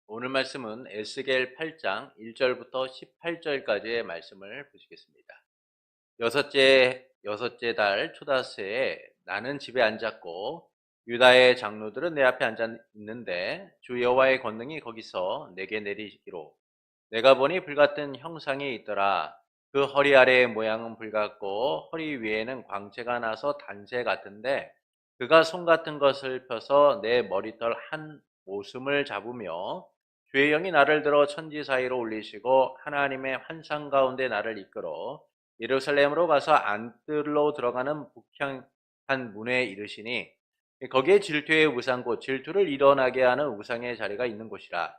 오늘 말씀은 에스겔 8장 1절부터 18절까지의 말씀을 보시겠습니다. 여섯째 달 초다새에 나는 집에 앉았고 유다의 장로들은 내 앞에 앉아 있는데 주 여호와의 권능이 거기서 내게 내리시기로 내가 보니 불같은 형상이 있더라. 그 허리 아래의 모양은 불같고 허리 위에는 광채가 나서 단새 같은데 그가 손 같은 것을 펴서 내 머리털 한 오슴을 잡으며 주의 영이 나를 들어 천지 사이로 올리시고 하나님의 환상 가운데 나를 이끌어 예루살렘으로 가서 안뜰로 들어가는 북향한 문에 이르시니 거기에 질투의 우상 곧 질투를 일어나게 하는 우상의 자리가 있는 곳이라.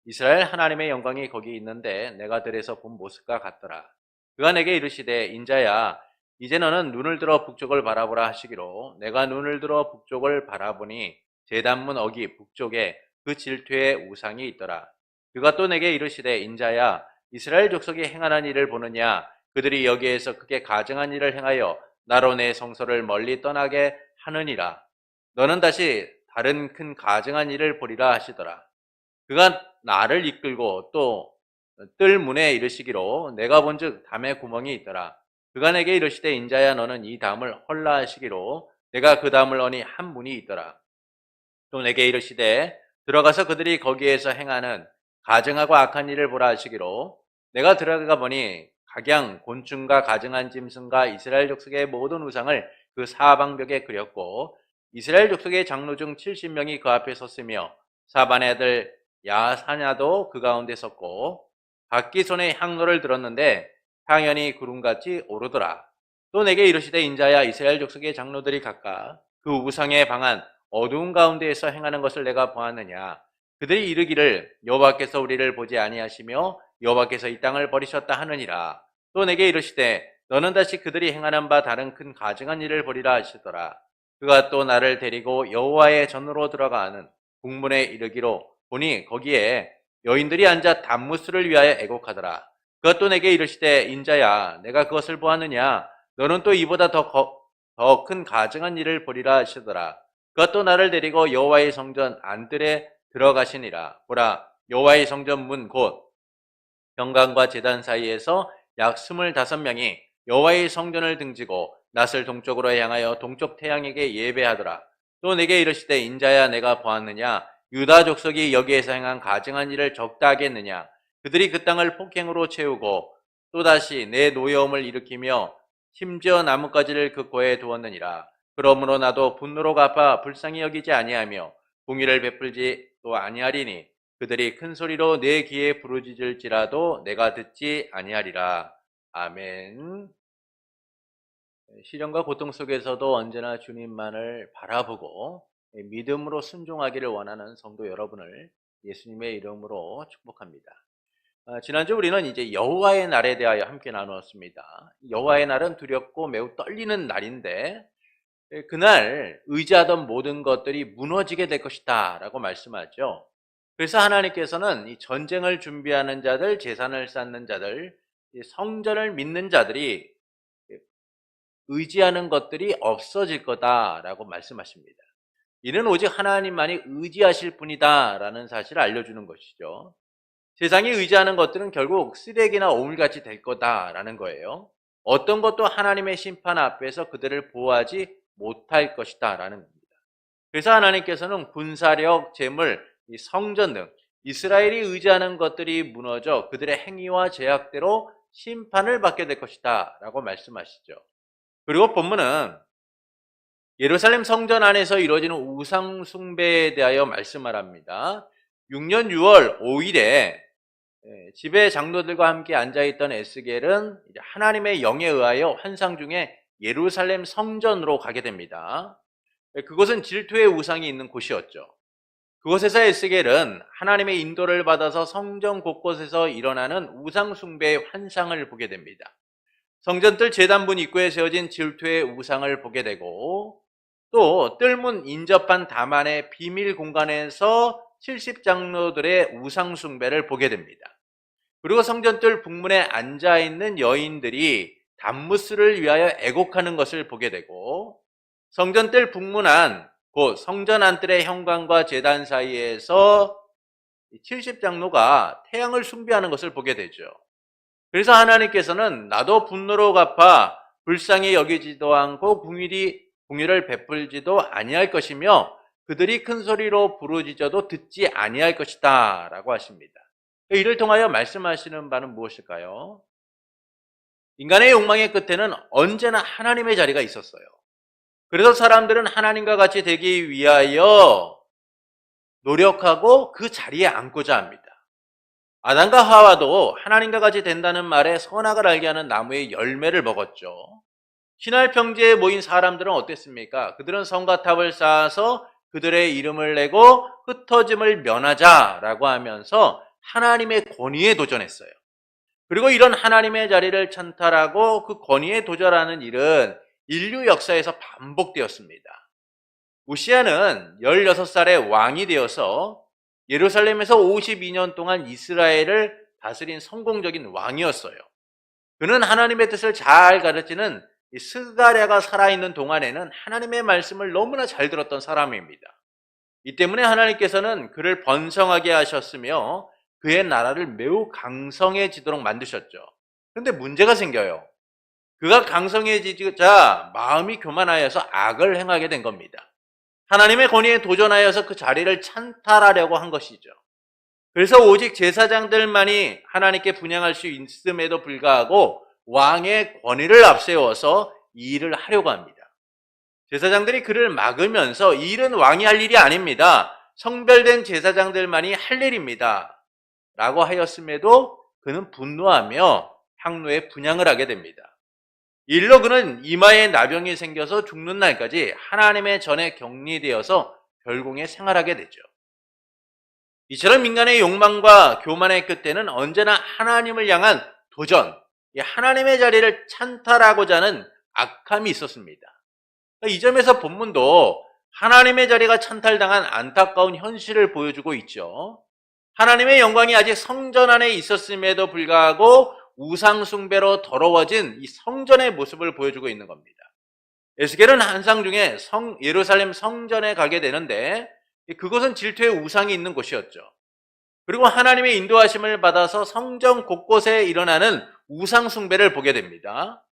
이스라엘 하나님의 영광이 거기 있는데 내가 들에서 본 모습과 같더라. 그가 내게 이르시되 인자야 이제 너는 눈을 들어 북쪽을 바라보라 하시기로 내가 눈을 들어 북쪽을 바라보니 제단문 어기 북쪽에 그 질투의 우상이 있더라. 그가 또 내게 이르시되 인자야 이스라엘 족속이 행하는 일을 보느냐 그들이 여기에서 크게 가증한 일을 행하여 나로 내 성소를 멀리 떠나게 하느니라. 너는 다시 다른 큰 가증한 일을 보리라 하시더라. 그가 나를 이끌고 또 뜰 문에 이르시기로 내가 본즉 담에 구멍이 있더라. 그가 내게 이르시되 인자야 너는 이 담을 헐라 하시기로 내가 그 담을 허니 한 문이 있더라. 또 내게 이르시되 들어가서 그들이 거기에서 행하는 가증하고 악한 일을 보라 하시기로 내가 들어가 보니 각양 곤충과 가증한 짐승과 이스라엘 족속의 모든 우상을 그 사방벽에 그렸고 이스라엘 족속의 장로 중 70명이 그 앞에 섰으며 사반의 아들 야사냐도 그 가운데 섰고 각기 손에 향로를 들었는데 향연이 구름같이 오르더라. 또 내게 이르시되 인자야 이스라엘 족속의 장로들이 각각 그 우상의 방한 어두운 가운데에서 행하는 것을 내가 보았느냐. 그들이 이르기를 여호와께서 우리를 보지 아니하시며 여호와께서 이 땅을 버리셨다 하느니라. 또 내게 이르시되 너는 다시 그들이 행하는 바 다른 큰 가증한 일을 보리라 하시더라. 그가 또 나를 데리고 여호와의 전으로 들어가는 북문에 이르기로 보니 거기에 여인들이 앉아 단무스를 위하여 애곡하더라. 그가 또 내게 이르시되 인자야 내가 그것을 보았느냐. 너는 또 이보다 더 큰 가증한 일을 보리라 하시더라. 그가 또 나를 데리고 여호와의 성전 안뜰에 들어가시니라. 보라 여호와의 성전 문 곧 현관과 제단 사이에서 약 25명이 여호와의 성전을 등지고 낫을 동쪽으로 향하여 동쪽 태양에게 예배하더라. 또 내게 이르시되 인자야 내가 보았느냐. 유다 족속이 여기에서 행한 가증한 일을 적다 하겠느냐. 그들이 그 땅을 폭행으로 채우고 또다시 내 노여움을 일으키며 심지어 나뭇가지를 그 고에 두었느니라. 그러므로 나도 분노로 갚아 불쌍히 여기지 아니하며 공의를 베풀지 또 아니하리니 그들이 큰 소리로 내 귀에 부르짖을지라도 내가 듣지 아니하리라. 아멘. 시련과 고통 속에서도 언제나 주님만을 바라보고 믿음으로 순종하기를 원하는 성도 여러분을 예수님의 이름으로 축복합니다. 지난주 우리는 이제 여호와의 날에 대하여 함께 나누었습니다. 여호와의 날은 두렵고 매우 떨리는 날인데 그날 의지하던 모든 것들이 무너지게 될 것이다 라고 말씀하죠. 그래서 하나님께서는 이 전쟁을 준비하는 자들, 재산을 쌓는 자들, 성전을 믿는 자들이 의지하는 것들이 없어질 거다라고 말씀하십니다. 이는 오직 하나님만이 의지하실 분이다 라는 사실을 알려주는 것이죠. 세상이 의지하는 것들은 결국 쓰레기나 오물같이 될 거다라는 거예요. 어떤 것도 하나님의 심판 앞에서 그들을 보호하지 못할 것이다 라는 겁니다. 그래서 하나님께서는 군사력, 재물, 성전 등 이스라엘이 의지하는 것들이 무너져 그들의 행위와 제약대로 심판을 받게 될 것이다 라고 말씀하시죠. 그리고 본문은 예루살렘 성전 안에서 이루어지는 우상 숭배에 대하여 말씀을 합니다. 6년 6월 5일에 집에 장로들과 함께 앉아있던 에스겔은 하나님의 영에 의하여 환상 중에 예루살렘 성전으로 가게 됩니다. 그곳은 질투의 우상이 있는 곳이었죠. 그곳에서 에스겔은 하나님의 인도를 받아서 성전 곳곳에서 일어나는 우상 숭배의 환상을 보게 됩니다. 성전뜰 제단문 입구에 세워진 질투의 우상을 보게 되고 또 뜰문 인접한 담안의 비밀 공간에서 70장로들의 우상 숭배를 보게 됩니다. 그리고 성전뜰 북문에 앉아있는 여인들이 단무스를 위하여 애곡하는 것을 보게 되고 성전뜰 북문 안, 곧 성전 안뜰의 현관과 제단 사이에서 70장로가 태양을 숭배하는 것을 보게 되죠. 그래서 하나님께서는 나도 분노로 갚아 불쌍히 여기지도 않고 공의를 베풀지도 아니할 것이며 그들이 큰 소리로 부르짖어도 듣지 아니할 것이다 라고 하십니다. 이를 통하여 말씀하시는 바는 무엇일까요? 인간의 욕망의 끝에는 언제나 하나님의 자리가 있었어요. 그래서 사람들은 하나님과 같이 되기 위하여 노력하고 그 자리에 앉고자 합니다. 아담과 하와도 하나님과 같이 된다는 말에 선악을 알게 하는 나무의 열매를 먹었죠. 신할 평지에 모인 사람들은 어땠습니까? 그들은 성과 탑을 쌓아서 그들의 이름을 내고 흩어짐을 면하자라고 하면서 하나님의 권위에 도전했어요. 그리고 이런 하나님의 자리를 찬탈하고 그 권위에 도전하는 일은 인류 역사에서 반복되었습니다. 우시아는 16살에 왕이 되어서 예루살렘에서 52년 동안 이스라엘을 다스린 성공적인 왕이었어요. 그는 하나님의 뜻을 잘 가르치는 스가랴가 살아있는 동안에는 하나님의 말씀을 너무나 잘 들었던 사람입니다. 이 때문에 하나님께서는 그를 번성하게 하셨으며 그의 나라를 매우 강성해지도록 만드셨죠. 그런데 문제가 생겨요. 그가 강성해지자 마음이 교만하여서 악을 행하게 된 겁니다. 하나님의 권위에 도전하여서 그 자리를 찬탈하려고 한 것이죠. 그래서 오직 제사장들만이 하나님께 분향할 수 있음에도 불구하고 왕의 권위를 앞세워서 이 일을 하려고 합니다. 제사장들이 그를 막으면서 이 일은 왕이 할 일이 아닙니다. 성별된 제사장들만이 할 일입니다. 라고 하였음에도 그는 분노하며 향로에 분향을 하게 됩니다. 이 일로 그는 이마에 나병이 생겨서 죽는 날까지 하나님의 전에 격리되어서 별궁에 생활하게 되죠. 이처럼 인간의 욕망과 교만의 끝에는 언제나 하나님을 향한 도전, 하나님의 자리를 찬탈하고자 하는 악함이 있었습니다. 이 점에서 본문도 하나님의 자리가 찬탈당한 안타까운 현실을 보여주고 있죠. 하나님의 영광이 아직 성전 안에 있었음에도 불구하고 우상 숭배로 더러워진 이 성전의 모습을 보여주고 있는 겁니다. 에스겔은 환상 중에 예루살렘 성전에 가게 되는데 그곳은 질투의 우상이 있는 곳이었죠. 그리고 하나님의 인도하심을 받아서 성전 곳곳에 일어나는 우상 숭배를 보게 됩니다.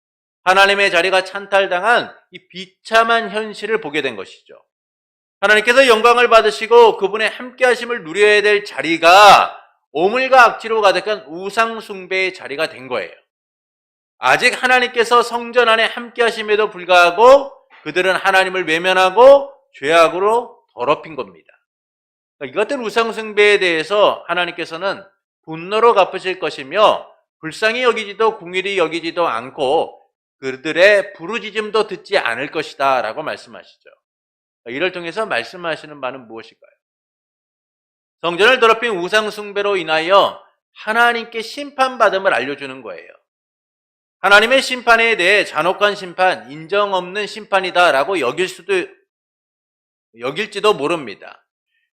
하나님의 자리가 찬탈당한 이 비참한 현실을 보게 된 것이죠. 하나님께서 영광을 받으시고 그분의 함께 하심을 누려야 될 자리가 오물과 악취로 가득한 우상 숭배의 자리가 된 거예요. 아직 하나님께서 성전 안에 함께 하심에도 불구하고 그들은 하나님을 외면하고 죄악으로 더럽힌 겁니다. 이 같은 우상 숭배에 대해서 하나님께서는 분노로 갚으실 것이며 불쌍히 여기지도 궁일이 여기지도 않고 그들의 부르짖음도 듣지 않을 것이다 라고 말씀하시죠. 이를 통해서 말씀하시는 바는 무엇일까요? 성전을 더럽힌 우상 숭배로 인하여 하나님께 심판받음을 알려주는 거예요. 하나님의 심판에 대해 잔혹한 심판, 인정 없는 심판이다라고 여길지도 모릅니다.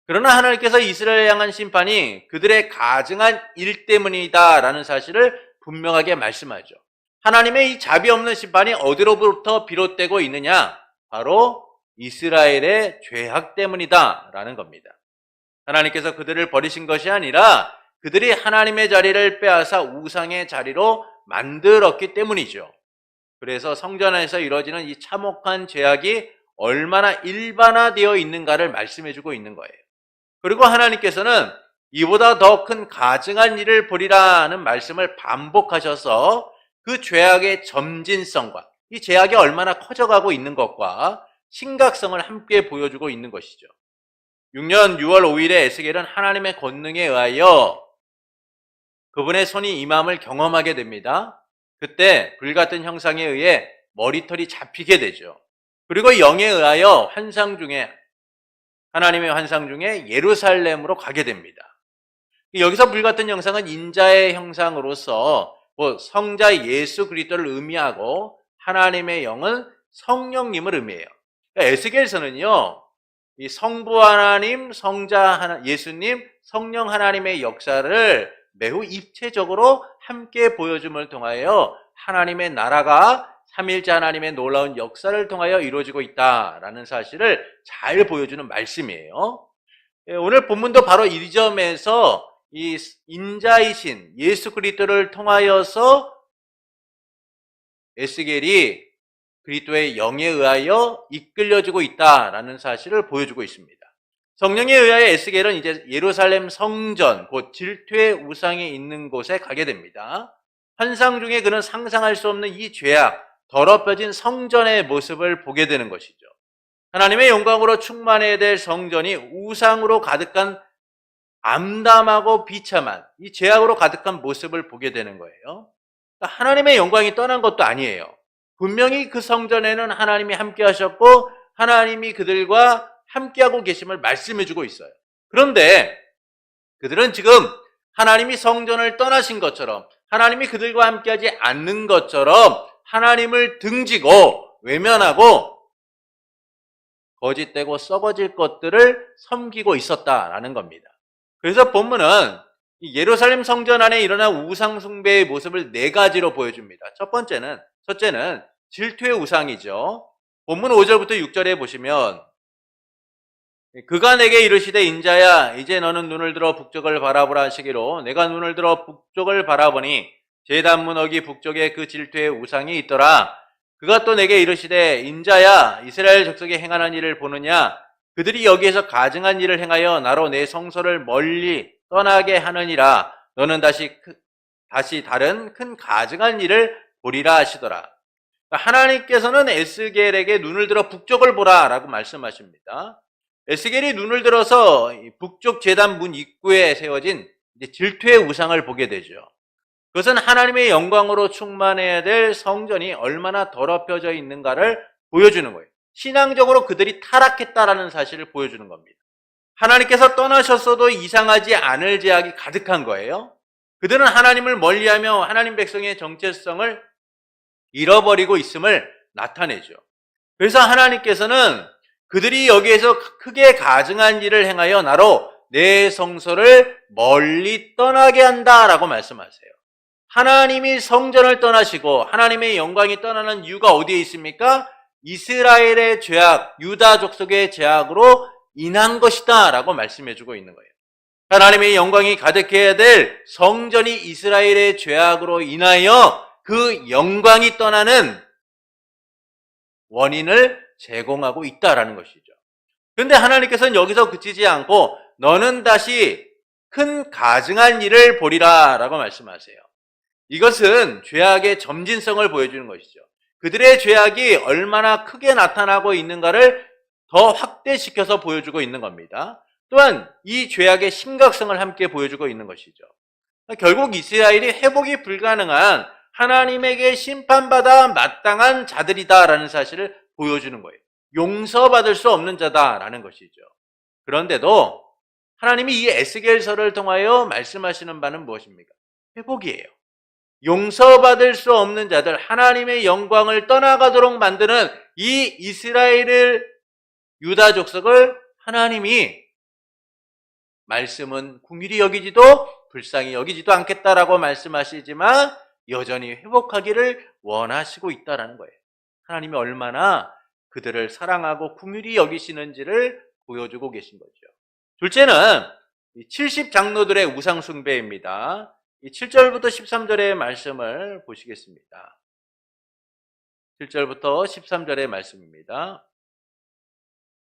그러나 하나님께서 이스라엘을 향한 심판이 그들의 가증한 일 때문이다라는 사실을 분명하게 말씀하죠. 하나님의 이 자비 없는 심판이 어디로부터 비롯되고 있느냐? 바로 이스라엘의 죄악 때문이다라는 겁니다. 하나님께서 그들을 버리신 것이 아니라 그들이 하나님의 자리를 빼앗아 우상의 자리로 만들었기 때문이죠. 그래서 성전 안에서 이루어지는 이 참혹한 죄악이 얼마나 일반화되어 있는가를 말씀해주고 있는 거예요. 그리고 하나님께서는 이보다 더 큰 가증한 일을 벌이라는 말씀을 반복하셔서 그 죄악의 점진성과 이 죄악이 얼마나 커져가고 있는 것과 심각성을 함께 보여주고 있는 것이죠. 6년 6월 5일에 에스겔은 하나님의 권능에 의하여 그분의 손이 임함을 경험하게 됩니다. 그때 불같은 형상에 의해 머리털이 잡히게 되죠. 그리고 영에 의하여 하나님의 환상 중에 예루살렘으로 가게 됩니다. 여기서 불같은 형상은 인자의 형상으로서 성자 예수 그리스도를 의미하고 하나님의 영은 성령님을 의미해요. 그러니까 에스겔서는요, 이 성부 하나님, 성자 예수님, 성령 하나님의 역사를 매우 입체적으로 함께 보여줌을 통하여 하나님의 나라가 삼일째 하나님의 놀라운 역사를 통하여 이루어지고 있다라는 사실을 잘 보여주는 말씀이에요. 오늘 본문도 바로 이 점에서 이 인자이신 예수 그리스도를 통하여서 에스겔이 그리스도의 영에 의하여 이끌려지고 있다라는 사실을 보여주고 있습니다. 성령에 의하여 에스겔은 이제 예루살렘 성전, 곧 질투의 우상이 있는 곳에 가게 됩니다. 환상 중에 그는 상상할 수 없는 이 죄악, 더럽혀진 성전의 모습을 보게 되는 것이죠. 하나님의 영광으로 충만해야 될 성전이 우상으로 가득한 암담하고 비참한 이 죄악으로 가득한 모습을 보게 되는 거예요. 그러니까 하나님의 영광이 떠난 것도 아니에요. 분명히 그 성전에는 하나님이 함께 하셨고 하나님이 그들과 함께하고 계심을 말씀해주고 있어요. 그런데 그들은 지금 하나님이 성전을 떠나신 것처럼 하나님이 그들과 함께하지 않는 것처럼 하나님을 등지고 외면하고 거짓되고 썩어질 것들을 섬기고 있었다라는 겁니다. 그래서 본문은 예루살렘 성전 안에 일어난 우상 숭배의 모습을 네 가지로 보여줍니다. 첫째는 질투의 우상이죠. 본문 5절부터 6절에 보시면 그가 내게 이르시되 인자야 이제 너는 눈을 들어 북쪽을 바라보라 하시기로 내가 눈을 들어 북쪽을 바라보니 제단문어기 북쪽에 그 질투의 우상이 있더라. 그가 또 내게 이르시되 인자야 이스라엘 족속이 행하는 일을 보느냐 그들이 여기에서 가증한 일을 행하여 나로 내 성소를 멀리 떠나게 하느니라. 너는 다시 다른 큰 가증한 일을 보리라 하시더라. 하나님께서는 에스겔에게 눈을 들어 북쪽을 보라 라고 말씀하십니다. 에스겔이 눈을 들어서 북쪽 제단 문 입구에 세워진 질투의 우상을 보게 되죠. 그것은 하나님의 영광으로 충만해야 될 성전이 얼마나 더럽혀져 있는가를 보여주는 거예요. 신앙적으로 그들이 타락했다라는 사실을 보여주는 겁니다. 하나님께서 떠나셨어도 이상하지 않을 죄악이 가득한 거예요. 그들은 하나님을 멀리하며 하나님 백성의 정체성을 잃어버리고 있음을 나타내죠. 그래서 하나님께서는 그들이 여기에서 크게 가증한 일을 행하여 나로 내 성소를 멀리 떠나게 한다라고 말씀하세요. 하나님이 성전을 떠나시고 하나님의 영광이 떠나는 이유가 어디에 있습니까? 이스라엘의 죄악, 유다 족속의 죄악으로 인한 것이다 라고 말씀해주고 있는 거예요. 하나님의 영광이 가득해야 될 성전이 이스라엘의 죄악으로 인하여 그 영광이 떠나는 원인을 제공하고 있다라는 것이죠. 그런데 하나님께서는 여기서 그치지 않고 너는 다시 큰 가증한 일을 보리라 라고 말씀하세요. 이것은 죄악의 점진성을 보여주는 것이죠. 그들의 죄악이 얼마나 크게 나타나고 있는가를 더 확대시켜서 보여주고 있는 겁니다. 또한 이 죄악의 심각성을 함께 보여주고 있는 것이죠. 결국 이스라엘이 회복이 불가능한 하나님에게 심판받아 마땅한 자들이다라는 사실을 보여주는 거예요. 용서받을 수 없는 자다라는 것이죠. 그런데도 하나님이 이 에스겔서를 통하여 말씀하시는 바는 무엇입니까? 회복이에요. 용서받을 수 없는 자들, 하나님의 영광을 떠나가도록 만드는 이 이스라엘을 유다 족속을 하나님이 말씀은 긍휼히 여기지도 불쌍히 여기지도 않겠다라고 말씀하시지만 여전히 회복하기를 원하시고 있다라는 거예요. 하나님이 얼마나 그들을 사랑하고 긍휼히 여기시는지를 보여주고 계신 거죠. 둘째는 70장로들의 우상 숭배입니다. 7절부터 13절의 말씀을 보시겠습니다. 7절부터 13절의 말씀입니다.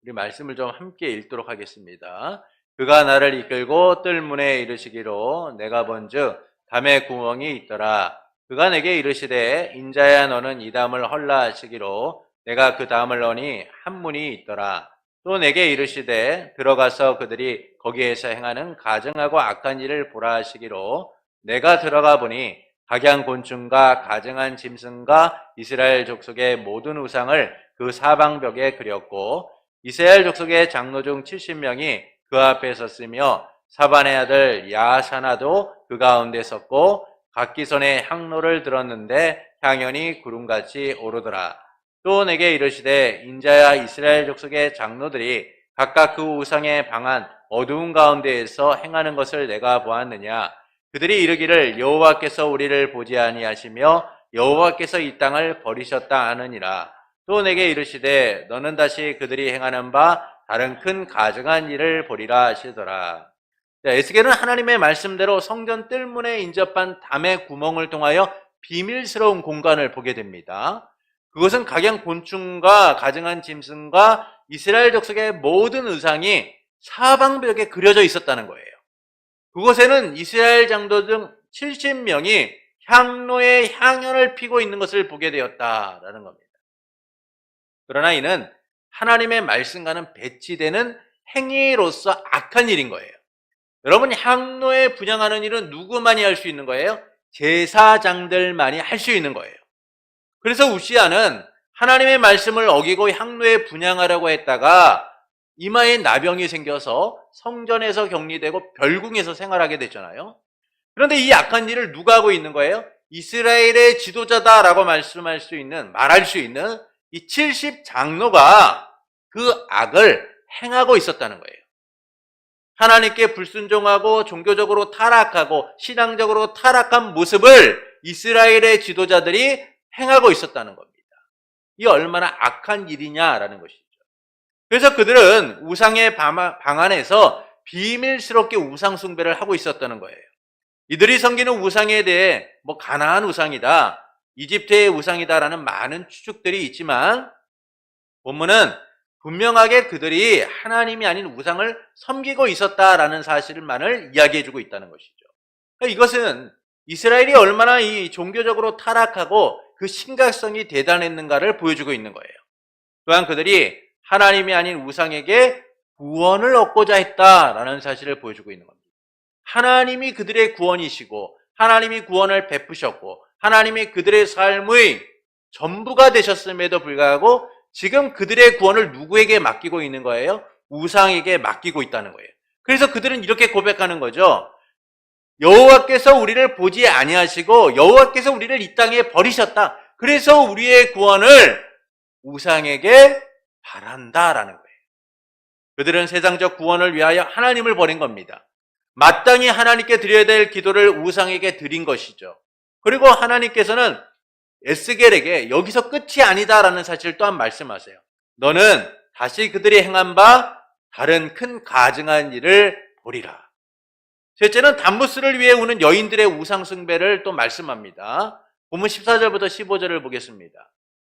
우리 말씀을 좀 함께 읽도록 하겠습니다. 그가 나를 이끌고 뜰문에 이르시기로 내가 본즉 담의 구멍이 있더라. 그가 내게 이르시되 인자야 너는 이 담을 헐라 하시기로 내가 그 담을 넣으니 한 문이 있더라. 또 내게 이르시되 들어가서 그들이 거기에서 행하는 가증하고 악한 일을 보라 하시기로 내가 들어가 보니 각양곤충과 가증한 짐승과 이스라엘 족속의 모든 우상을 그 사방벽에 그렸고 이스라엘 족속의 장로 중 70명이 그 앞에 섰으며 사반의 아들 야사나도 그 가운데 섰고 각기 손에 향로를 들었는데 향연이 구름같이 오르더라. 또 내게 이르시되 인자야 이스라엘 족속의 장로들이 각각 그 우상의 방한 어두운 가운데에서 행하는 것을 내가 보았느냐. 그들이 이르기를 여호와께서 우리를 보지 아니하시며 여호와께서 이 땅을 버리셨다 하느니라. 또 내게 이르시되 너는 다시 그들이 행하는 바 다른 큰 가증한 일을 보리라 하시더라. 자, 에스겔은 하나님의 말씀대로 성전 뜰문에 인접한 담의 구멍을 통하여 비밀스러운 공간을 보게 됩니다. 그것은 각양 곤충과 가증한 짐승과 이스라엘 족속의 모든 의상이 사방벽에 그려져 있었다는 거예요. 그곳에는 이스라엘 장로 등 70명이 향로에 향연을 피고 있는 것을 보게 되었다라는 겁니다. 그러나 이는 하나님의 말씀과는 배치되는 행위로서 악한 일인 거예요. 여러분, 향로에 분향하는 일은 누구만이 할 수 있는 거예요? 제사장들만이 할 수 있는 거예요. 그래서 우시야는 하나님의 말씀을 어기고 향로에 분향하려고 했다가 이마에 나병이 생겨서 성전에서 격리되고 별궁에서 생활하게 됐잖아요. 그런데 이 악한 일을 누가 하고 있는 거예요? 이스라엘의 지도자다라고 말할 수 있는 이 70장로가 그 악을 행하고 있었다는 거예요. 하나님께 불순종하고 종교적으로 타락하고 신앙적으로 타락한 모습을 이스라엘의 지도자들이 행하고 있었다는 겁니다. 이 얼마나 악한 일이냐라는 것이죠. 그래서 그들은 우상의 방 안에서 비밀스럽게 우상 숭배를 하고 있었다는 거예요. 이들이 섬기는 우상에 대해 가나안 우상이다, 이집트의 우상이다라는 많은 추측들이 있지만 본문은 분명하게 그들이 하나님이 아닌 우상을 섬기고 있었다라는 사실만을 이야기해주고 있다는 것이죠. 그러니까 이것은 이스라엘이 얼마나 이 종교적으로 타락하고 그 심각성이 대단했는가를 보여주고 있는 거예요. 또한 그들이 하나님이 아닌 우상에게 구원을 얻고자 했다라는 사실을 보여주고 있는 겁니다. 하나님이 그들의 구원이시고 하나님이 구원을 베푸셨고 하나님이 그들의 삶의 전부가 되셨음에도 불구하고 지금 그들의 구원을 누구에게 맡기고 있는 거예요? 우상에게 맡기고 있다는 거예요. 그래서 그들은 이렇게 고백하는 거죠. 여호와께서 우리를 보지 아니하시고 여호와께서 우리를 이 땅에 버리셨다. 그래서 우리의 구원을 우상에게 바란다라는 거예요. 그들은 세상적 구원을 위하여 하나님을 버린 겁니다. 마땅히 하나님께 드려야 될 기도를 우상에게 드린 것이죠. 그리고 하나님께서는 에스겔에게 여기서 끝이 아니다라는 사실을 또한 말씀하세요. 너는 다시 그들이 행한 바 다른 큰 가증한 일을 보리라. 셋째는 단무스를 위해 우는 여인들의 우상 숭배를 또 말씀합니다. 본문 14절부터 15절을 보겠습니다.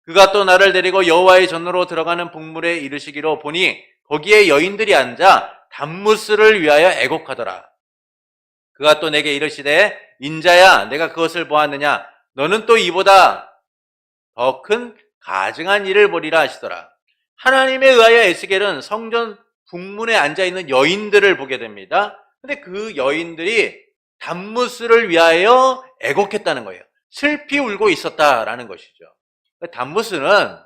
그가 또 나를 데리고 여호와의 전으로 들어가는 북물에 이르시기로 보니 거기에 여인들이 앉아 단무스를 위하여 애곡하더라. 그가 또 내게 이르시되 인자야 내가 그것을 보았느냐 너는 또 이보다 더 큰 가증한 일을 보리라 하시더라. 하나님에 의하여 에스겔은 성전 북문에 앉아있는 여인들을 보게 됩니다. 근데 그 여인들이 단무스를 위하여 애곡했다는 거예요. 슬피 울고 있었다라는 것이죠. 단무스는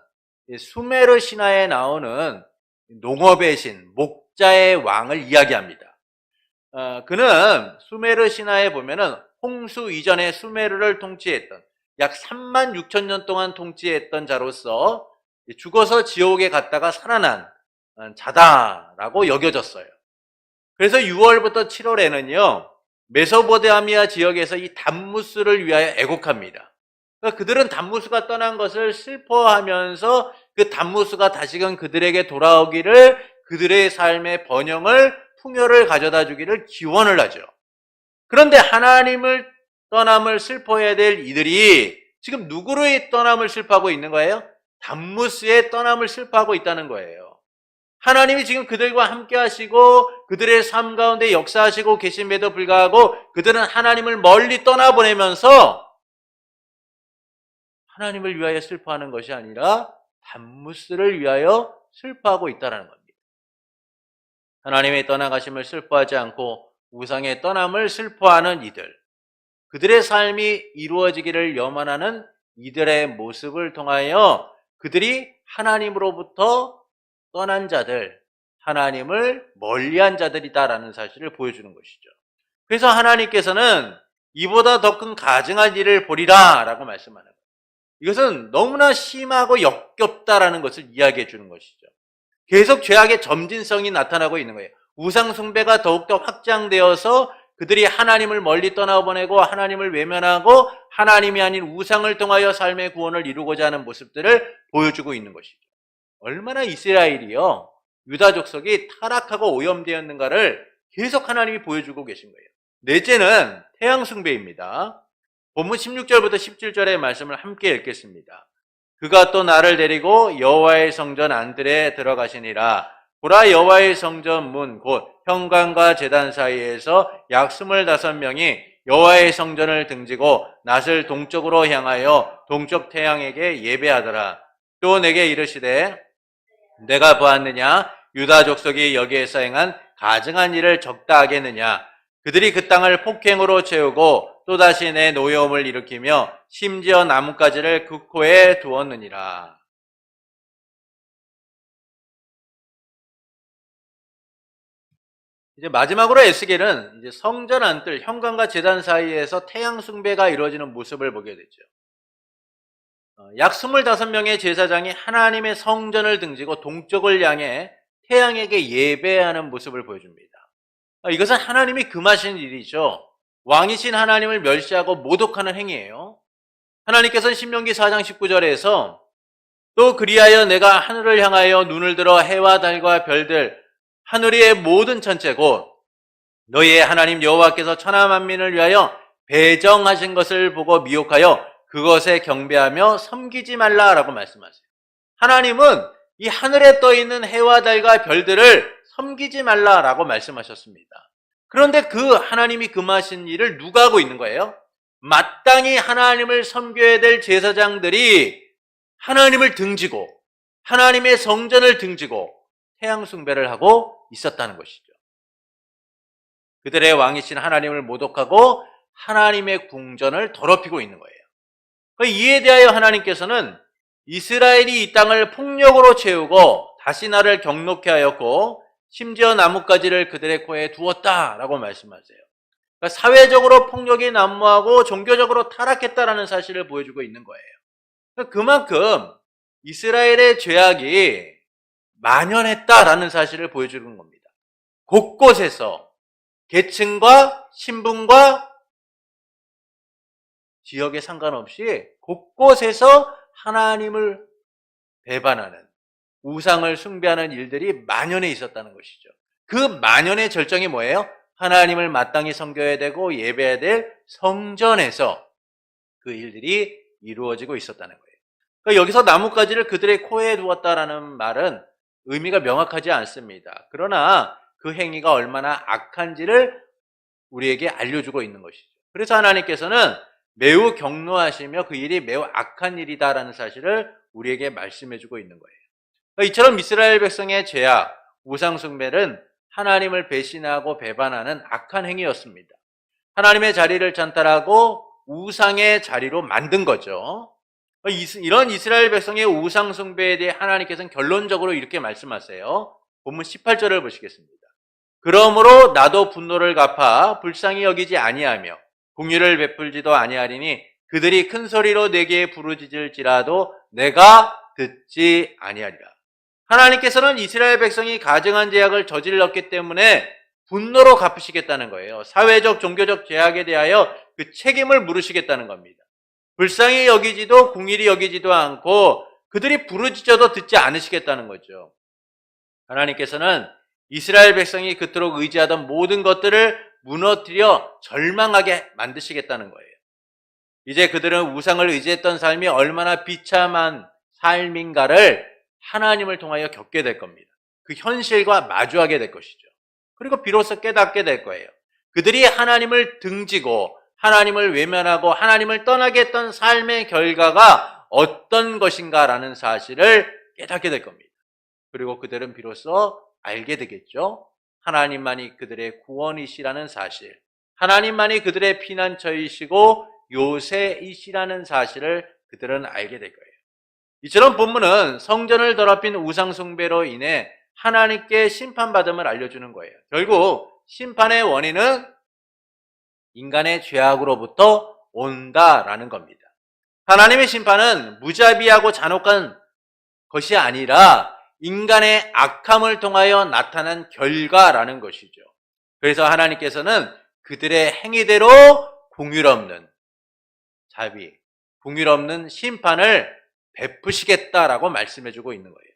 수메르 신화에 나오는 농업의 신, 목자의 왕을 이야기합니다. 그는 수메르 신화에 보면은 홍수 이전에 수메르를 통치했던 약 3만 6천 년 동안 통치했던 자로서 죽어서 지옥에 갔다가 살아난 자다라고 여겨졌어요. 그래서 6월부터 7월에는요 메소포타미아 지역에서 이 단무스를 위하여 애곡합니다. 그러니까 그들은 단무스가 떠난 것을 슬퍼하면서 그 단무스가 다시금 그들에게 돌아오기를, 그들의 삶의 번영을, 풍요를 가져다 주기를 기원을 하죠. 그런데 하나님을 떠남을 슬퍼해야 될 이들이 지금 누구의 떠남을 슬퍼하고 있는 거예요? 단무스의 떠남을 슬퍼하고 있다는 거예요. 하나님이 지금 그들과 함께 하시고 그들의 삶 가운데 역사하시고 계심에도 불구하고 그들은 하나님을 멀리 떠나보내면서 하나님을 위하여 슬퍼하는 것이 아니라 단무스를 위하여 슬퍼하고 있다는 겁니다. 하나님의 떠나가심을 슬퍼하지 않고 우상의 떠남을 슬퍼하는 이들, 그들의 삶이 이루어지기를 염원하는 이들의 모습을 통하여 그들이 하나님으로부터 떠난 자들, 하나님을 멀리한 자들이다라는 사실을 보여주는 것이죠. 그래서 하나님께서는 이보다 더 큰 가증한 일을 보리라 라고 말씀하는 거예요. 이것은 너무나 심하고 역겹다라는 것을 이야기해 주는 것이죠. 계속 죄악의 점진성이 나타나고 있는 거예요. 우상 숭배가 더욱더 확장되어서 그들이 하나님을 멀리 떠나보내고 하나님을 외면하고 하나님이 아닌 우상을 통하여 삶의 구원을 이루고자 하는 모습들을 보여주고 있는 것이죠. 얼마나 이스라엘이요 유다 족속이 타락하고 오염되었는가를 계속 하나님이 보여주고 계신 거예요. 넷째는 태양 숭배입니다. 본문 16절부터 17절의 말씀을 함께 읽겠습니다. 그가 또 나를 데리고 여호와의 성전 안들에 들어가시니라. 보라, 여호와의 성전 문 곧 현관과 제단 사이에서 약 25명이 여호와의 성전을 등지고 낫을 동쪽으로 향하여 동쪽 태양에게 예배하더라. 또 내게 이르시되 내가 보았느냐? 유다 족속이 여기에서 행한 가증한 일을 적다 하겠느냐? 그들이 그 땅을 폭행으로 채우고 또다시 내 노여움을 일으키며 심지어 나뭇가지를 그 코에 두었느니라. 이제 마지막으로 에스겔은 이제 성전 안뜰 현관과 제단 사이에서 태양 숭배가 이루어지는 모습을 보게 되죠. 약 25명의 제사장이 하나님의 성전을 등지고 동쪽을 향해 태양에게 예배하는 모습을 보여줍니다. 이것은 하나님이 금하신 일이죠. 왕이신 하나님을 멸시하고 모독하는 행위예요. 하나님께서는 신명기 4장 19절에서 또 그리하여 내가 하늘을 향하여 눈을 들어 해와 달과 별들 하늘 위의 모든 천체고 너희의 하나님 여호와께서 천하 만민을 위하여 배정하신 것을 보고 미혹하여 그것에 경배하며 섬기지 말라라고 말씀하세요. 하나님은 이 하늘에 떠 있는 해와 달과 별들을 섬기지 말라라고 말씀하셨습니다. 그런데 그 하나님이 금하신 일을 누가 하고 있는 거예요? 마땅히 하나님을 섬겨야 될 제사장들이 하나님을 등지고 하나님의 성전을 등지고 태양 숭배를 하고 있었다는 것이죠. 그들의 왕이신 하나님을 모독하고 하나님의 궁전을 더럽히고 있는 거예요. 이에 대하여 하나님께서는 이스라엘이 이 땅을 폭력으로 채우고 다시 나를 경노케 하였고 심지어 나뭇가지를 그들의 코에 두었다라고 말씀하세요. 그러니까 사회적으로 폭력이 난무하고 종교적으로 타락했다라는 사실을 보여주고 있는 거예요. 그만큼 이스라엘의 죄악이 만연했다라는 사실을 보여주는 겁니다. 곳곳에서 계층과 신분과 지역에 상관없이 곳곳에서 하나님을 배반하는 우상을 숭배하는 일들이 만연해 있었다는 것이죠. 그 만연의 절정이 뭐예요? 하나님을 마땅히 섬겨야 되고 예배해야 될 성전에서 그 일들이 이루어지고 있었다는 거예요. 그러니까 여기서 나뭇가지를 그들의 코에 두었다라는 말은 의미가 명확하지 않습니다. 그러나 그 행위가 얼마나 악한지를 우리에게 알려주고 있는 것이죠. 그래서 하나님께서는 매우 경노하시며 그 일이 매우 악한 일이다라는 사실을 우리에게 말씀해주고 있는 거예요. 그러니까 이처럼 이스라엘 백성의 죄악, 우상 숭배는 하나님을 배신하고 배반하는 악한 행위였습니다. 하나님의 자리를 찬탈하고 우상의 자리로 만든 거죠. 이런 이스라엘 백성의 우상 숭배에 대해 하나님께서는 결론적으로 이렇게 말씀하세요. 본문 18절을 보시겠습니다. 그러므로 나도 분노를 갚아 불쌍히 여기지 아니하며 공의를 베풀지도 아니하리니 그들이 큰 소리로 내게 부르짖을지라도 내가 듣지 아니하리라. 하나님께서는 이스라엘 백성이 가증한 죄악을 저질렀기 때문에 분노로 갚으시겠다는 거예요. 사회적, 종교적 죄악에 대하여 그 책임을 물으시겠다는 겁니다. 불쌍히 여기지도 공의히 여기지도 않고 그들이 부르짖어도 듣지 않으시겠다는 거죠. 하나님께서는 이스라엘 백성이 그토록 의지하던 모든 것들을 무너뜨려 절망하게 만드시겠다는 거예요. 이제 그들은 우상을 의지했던 삶이 얼마나 비참한 삶인가를 하나님을 통하여 겪게 될 겁니다. 그 현실과 마주하게 될 것이죠. 그리고 비로소 깨닫게 될 거예요. 그들이 하나님을 등지고 하나님을 외면하고 하나님을 떠나게 했던 삶의 결과가 어떤 것인가라는 사실을 깨닫게 될 겁니다. 그리고 그들은 비로소 알게 되겠죠. 하나님만이 그들의 구원이시라는 사실, 하나님만이 그들의 피난처이시고 요새이시라는 사실을 그들은 알게 될 거예요. 이처럼 본문은 성전을 더럽힌 우상 숭배로 인해 하나님께 심판받음을 알려주는 거예요. 결국 심판의 원인은 인간의 죄악으로부터 온다라는 겁니다. 하나님의 심판은 무자비하고 잔혹한 것이 아니라 인간의 악함을 통하여 나타난 결과라는 것이죠. 그래서 하나님께서는 그들의 행위대로 공의롭는 자비, 공의롭는 심판을 베푸시겠다라고 말씀해주고 있는 거예요.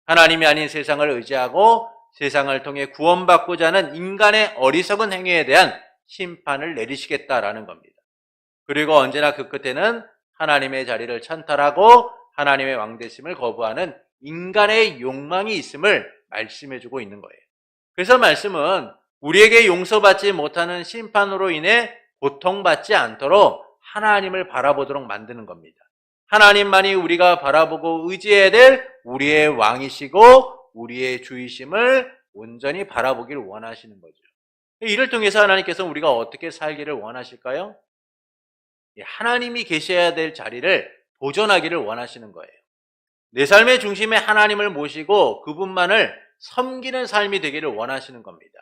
하나님이 아닌 세상을 의지하고 세상을 통해 구원받고자 하는 인간의 어리석은 행위에 대한 심판을 내리시겠다라는 겁니다. 그리고 언제나 그 끝에는 하나님의 자리를 찬탈하고 하나님의 왕되심을 거부하는 인간의 욕망이 있음을 말씀해주고 있는 거예요. 그래서 말씀은 우리에게 용서받지 못하는 심판으로 인해 고통받지 않도록 하나님을 바라보도록 만드는 겁니다. 하나님만이 우리가 바라보고 의지해야 될 우리의 왕이시고 우리의 주이심을 온전히 바라보기를 원하시는 거죠. 이를 통해서 하나님께서 우리가 어떻게 살기를 원하실까요? 하나님이 계셔야 될 자리를 보존하기를 원하시는 거예요. 내 삶의 중심에 하나님을 모시고 그분만을 섬기는 삶이 되기를 원하시는 겁니다.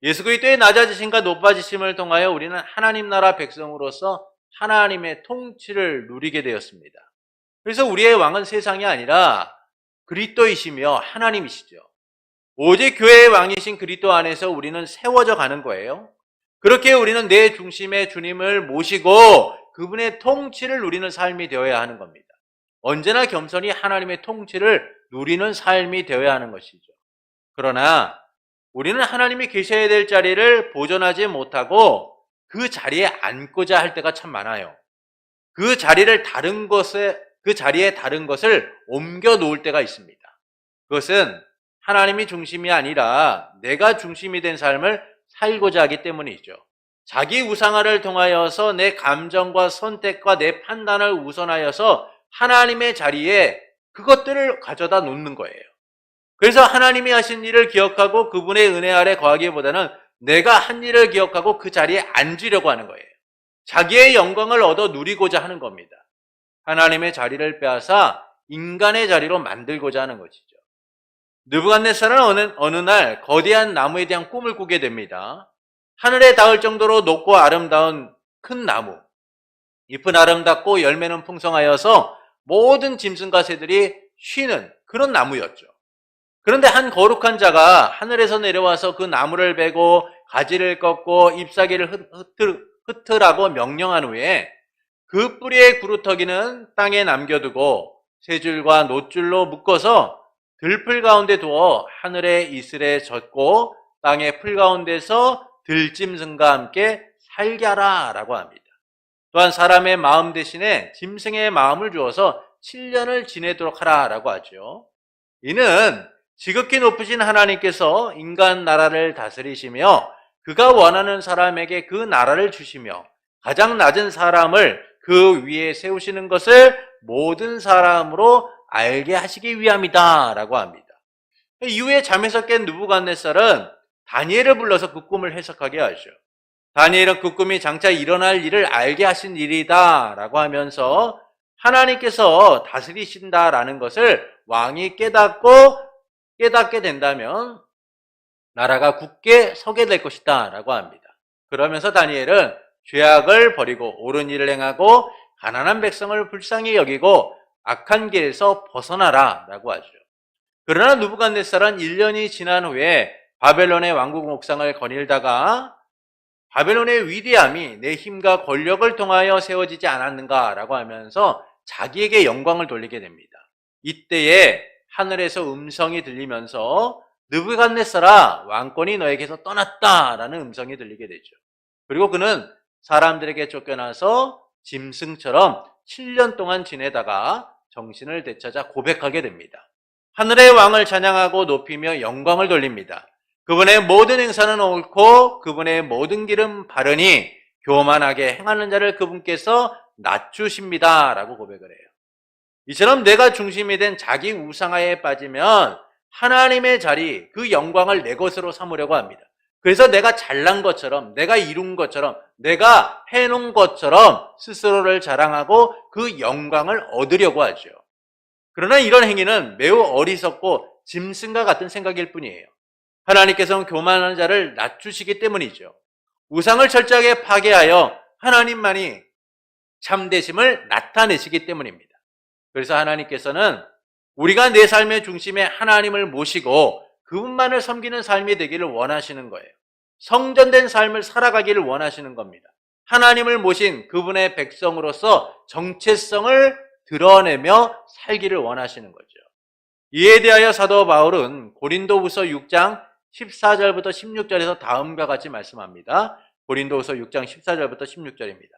예수 그리스도의 낮아지심과 높아지심을 통하여 우리는 하나님 나라 백성으로서 하나님의 통치를 누리게 되었습니다. 그래서 우리의 왕은 세상이 아니라 그리스도이시며 하나님이시죠. 오직 교회의 왕이신 그리스도 안에서 우리는 세워져 가는 거예요. 그렇게 우리는 내 중심의 주님을 모시고 그분의 통치를 누리는 삶이 되어야 하는 겁니다. 언제나 겸손히 하나님의 통치를 누리는 삶이 되어야 하는 것이죠. 그러나 우리는 하나님이 계셔야 될 자리를 보존하지 못하고 그 자리에 앉고자 할 때가 참 많아요. 그 자리에 다른 것을 옮겨 놓을 때가 있습니다. 그것은 하나님이 중심이 아니라 내가 중심이 된 삶을 살고자 하기 때문이죠. 자기 우상화를 통하여서 내 감정과 선택과 내 판단을 우선하여서 하나님의 자리에 그것들을 가져다 놓는 거예요. 그래서 하나님이 하신 일을 기억하고 그분의 은혜 아래 거하기보다는 내가 한 일을 기억하고 그 자리에 앉으려고 하는 거예요. 자기의 영광을 얻어 누리고자 하는 겁니다. 하나님의 자리를 빼앗아 인간의 자리로 만들고자 하는 것이죠. 느부갓네살은 어느 날 거대한 나무에 대한 꿈을 꾸게 됩니다. 하늘에 닿을 정도로 높고 아름다운 큰 나무, 잎은 아름답고 열매는 풍성하여서 모든 짐승과 새들이 쉬는 그런 나무였죠. 그런데 한 거룩한 자가 하늘에서 내려와서 그 나무를 베고 가지를 꺾고 잎사귀를 흩으라고 명령한 후에 그 뿌리의 구루터기는 땅에 남겨두고 세 줄과 놋줄로 묶어서 들풀 가운데 두어 하늘의 이슬에 젖고 땅의 풀 가운데서 들짐승과 함께 살게 하라라고 합니다. 또한 사람의 마음 대신에 짐승의 마음을 주어서 7년을 지내도록 하라라고 하죠. 이는 지극히 높으신 하나님께서 인간 나라를 다스리시며 그가 원하는 사람에게 그 나라를 주시며 가장 낮은 사람을 그 위에 세우시는 것을 모든 사람으로 알게 하시기 위함이다 라고 합니다. 이후에 잠에서 깬 느부갓네살은 다니엘을 불러서 그 꿈을 해석하게 하죠. 다니엘은 그 꿈이 장차 일어날 일을 알게 하신 일이다 라고 하면서 하나님께서 다스리신다라는 것을 왕이 깨닫게 된다면 나라가 굳게 서게 될 것이다 라고 합니다. 그러면서 다니엘은 죄악을 버리고 옳은 일을 행하고 가난한 백성을 불쌍히 여기고 악한 길에서 벗어나라 라고 하죠. 그러나 느부갓네살은 1년이 지난 후에 바벨론의 왕국 옥상을 거닐다가 바벨론의 위대함이 내 힘과 권력을 통하여 세워지지 않았는가 라고 하면서 자기에게 영광을 돌리게 됩니다. 이때에 하늘에서 음성이 들리면서 느부갓네살아 왕권이 너에게서 떠났다라는 음성이 들리게 되죠. 그리고 그는 사람들에게 쫓겨나서 짐승처럼 7년 동안 지내다가 정신을 되찾아 고백하게 됩니다. 하늘의 왕을 찬양하고 높이며 영광을 돌립니다. 그분의 모든 행사는 옳고 그분의 모든 길은 바르니 교만하게 행하는 자를 그분께서 낮추십니다 라고 고백을 해요. 이처럼 내가 중심이 된 자기 우상화에 빠지면 하나님의 자리, 그 영광을 내 것으로 삼으려고 합니다. 그래서 내가 잘난 것처럼, 내가 이룬 것처럼, 내가 해놓은 것처럼 스스로를 자랑하고 그 영광을 얻으려고 하죠. 그러나 이런 행위는 매우 어리석고 짐승과 같은 생각일 뿐이에요. 하나님께서는 교만한 자를 낮추시기 때문이죠. 우상을 철저하게 파괴하여 하나님만이 참되심을 나타내시기 때문입니다. 그래서 하나님께서는 우리가 내 삶의 중심에 하나님을 모시고 그분만을 섬기는 삶이 되기를 원하시는 거예요. 성전된 삶을 살아가기를 원하시는 겁니다. 하나님을 모신 그분의 백성으로서 정체성을 드러내며 살기를 원하시는 거죠. 이에 대하여 사도 바울은 고린도후서 6장 14절부터 16절에서 다음과 같이 말씀합니다. 고린도후서 6장 14절부터 16절입니다.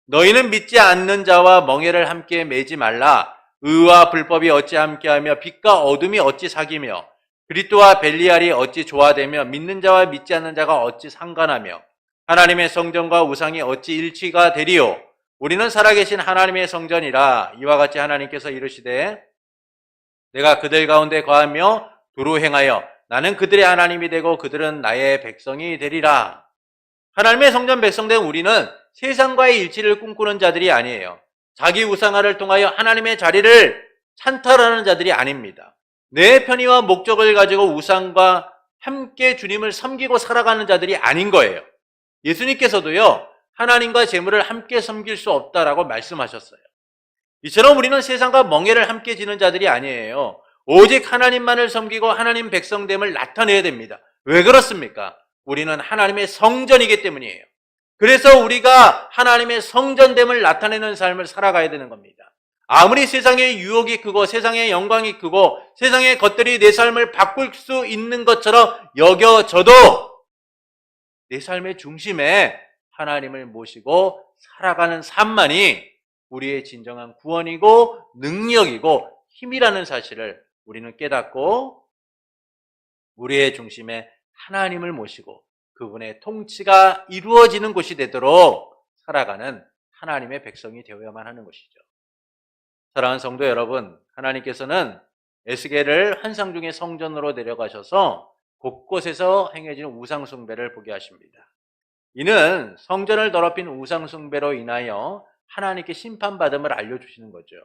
너희는 믿지 않는 자와 멍에를 함께 매지 말라. 의와 불법이 어찌 함께하며 빛과 어둠이 어찌 사귀며 그리스도와 벨리알이 어찌 조화되며 믿는 자와 믿지 않는 자가 어찌 상관하며 하나님의 성전과 우상이 어찌 일치가 되리요. 우리는 살아계신 하나님의 성전이라. 이와 같이 하나님께서 이르시되 내가 그들 가운데 거하며 도로 행하여 나는 그들의 하나님이 되고 그들은 나의 백성이 되리라. 하나님의 성전 백성된 우리는 세상과의 일치를 꿈꾸는 자들이 아니에요. 자기 우상화를 통하여 하나님의 자리를 찬탈하는 자들이 아닙니다. 내 편의와 목적을 가지고 우상과 함께 주님을 섬기고 살아가는 자들이 아닌 거예요. 예수님께서도요, 하나님과 재물을 함께 섬길 수 없다라고 말씀하셨어요. 이처럼 우리는 세상과 멍해를 함께 지는 자들이 아니에요. 오직 하나님만을 섬기고 하나님 백성됨을 나타내야 됩니다. 왜 그렇습니까? 우리는 하나님의 성전이기 때문이에요. 그래서 우리가 하나님의 성전됨을 나타내는 삶을 살아가야 되는 겁니다. 아무리 세상의 유혹이 크고 세상의 영광이 크고 세상의 것들이 내 삶을 바꿀 수 있는 것처럼 여겨져도 내 삶의 중심에 하나님을 모시고 살아가는 삶만이 우리의 진정한 구원이고 능력이고 힘이라는 사실을 우리는 깨닫고 우리의 중심에 하나님을 모시고 그분의 통치가 이루어지는 곳이 되도록 살아가는 하나님의 백성이 되어야만 하는 것이죠. 사랑하는 성도 여러분, 하나님께서는 에스겔을 환상 중의 성전으로 내려가셔서 곳곳에서 행해지는 우상 숭배를 보게 하십니다. 이는 성전을 더럽힌 우상 숭배로 인하여 하나님께 심판받음을 알려주시는 거죠.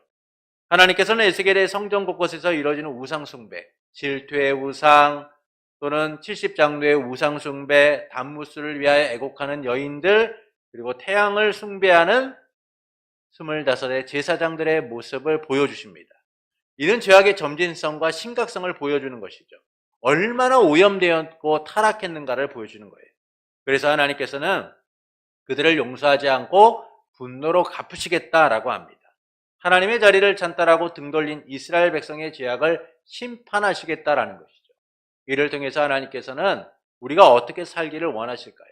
하나님께서는 에스겔의 성전 곳곳에서 이루어지는 우상 숭배, 질투의 우상 또는 70장로의 우상 숭배, 단무스를 위하여 애곡하는 여인들, 그리고 태양을 숭배하는 25의 제사장들의 모습을 보여주십니다. 이는 죄악의 점진성과 심각성을 보여주는 것이죠. 얼마나 오염되었고 타락했는가를 보여주는 거예요. 그래서 하나님께서는 그들을 용서하지 않고 분노로 갚으시겠다라고 합니다. 하나님의 자리를 찬탈하고 등 돌린 이스라엘 백성의 죄악을 심판하시겠다라는 것이죠. 이를 통해서 하나님께서는 우리가 어떻게 살기를 원하실까요?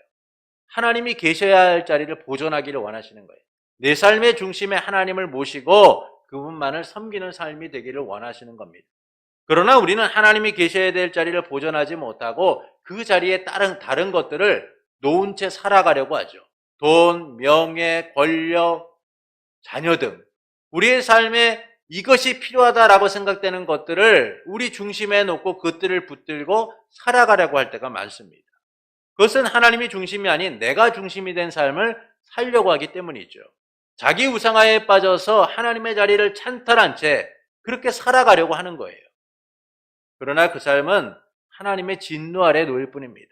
하나님이 계셔야 할 자리를 보존하기를 원하시는 거예요. 내 삶의 중심에 하나님을 모시고 그분만을 섬기는 삶이 되기를 원하시는 겁니다. 그러나 우리는 하나님이 계셔야 될 자리를 보존하지 못하고 그 자리에 다른 것들을 놓은 채 살아가려고 하죠. 돈, 명예, 권력, 자녀 등 우리의 삶에 이것이 필요하다라고 생각되는 것들을 우리 중심에 놓고 그것들을 붙들고 살아가려고 할 때가 많습니다. 그것은 하나님이 중심이 아닌 내가 중심이 된 삶을 살려고 하기 때문이죠. 자기 우상화에 빠져서 하나님의 자리를 찬탈한 채 그렇게 살아가려고 하는 거예요. 그러나 그 삶은 하나님의 진노 아래 놓일 뿐입니다.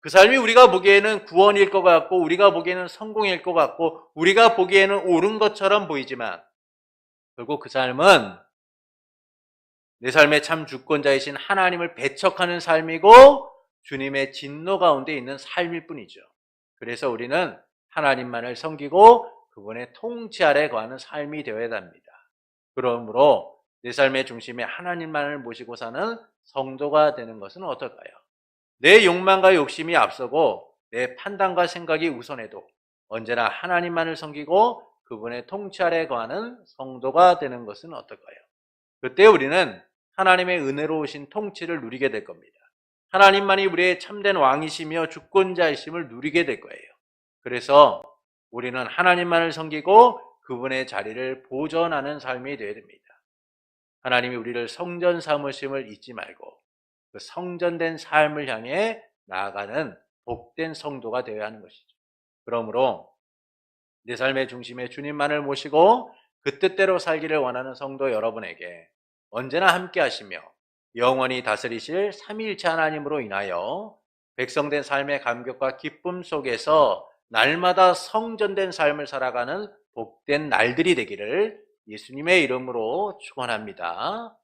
그 삶이 우리가 보기에는 구원일 것 같고 우리가 보기에는 성공일 것 같고 우리가 보기에는 옳은 것처럼 보이지만 결국 그 삶은 내 삶의 참 주권자이신 하나님을 배척하는 삶이고 주님의 진노 가운데 있는 삶일 뿐이죠. 그래서 우리는 하나님만을 섬기고 그분의 통치 아래 거하는 삶이 되어야 합니다. 그러므로 내 삶의 중심에 하나님만을 모시고 사는 성도가 되는 것은 어떨까요? 내 욕망과 욕심이 앞서고 내 판단과 생각이 우선해도 언제나 하나님만을 섬기고 그분의 통치 아래 거하는 성도가 되는 것은 어떨까요? 그때 우리는 하나님의 은혜로우신 통치를 누리게 될 겁니다. 하나님만이 우리의 참된 왕이시며 주권자이심을 누리게 될 거예요. 그래서 우리는 하나님만을 섬기고 그분의 자리를 보존하는 삶이 되어야 됩니다. 하나님이 우리를 성전 삼으심을 잊지 말고 그 성전된 삶을 향해 나아가는 복된 성도가 되어야 하는 것이죠. 그러므로 내 삶의 중심에 주님만을 모시고 그 뜻대로 살기를 원하는 성도 여러분에게 언제나 함께 하시며 영원히 다스리실 삼위일체 하나님으로 인하여 백성된 삶의 감격과 기쁨 속에서 날마다 성전된 삶을 살아가는 복된 날들이 되기를 예수님의 이름으로 축원합니다.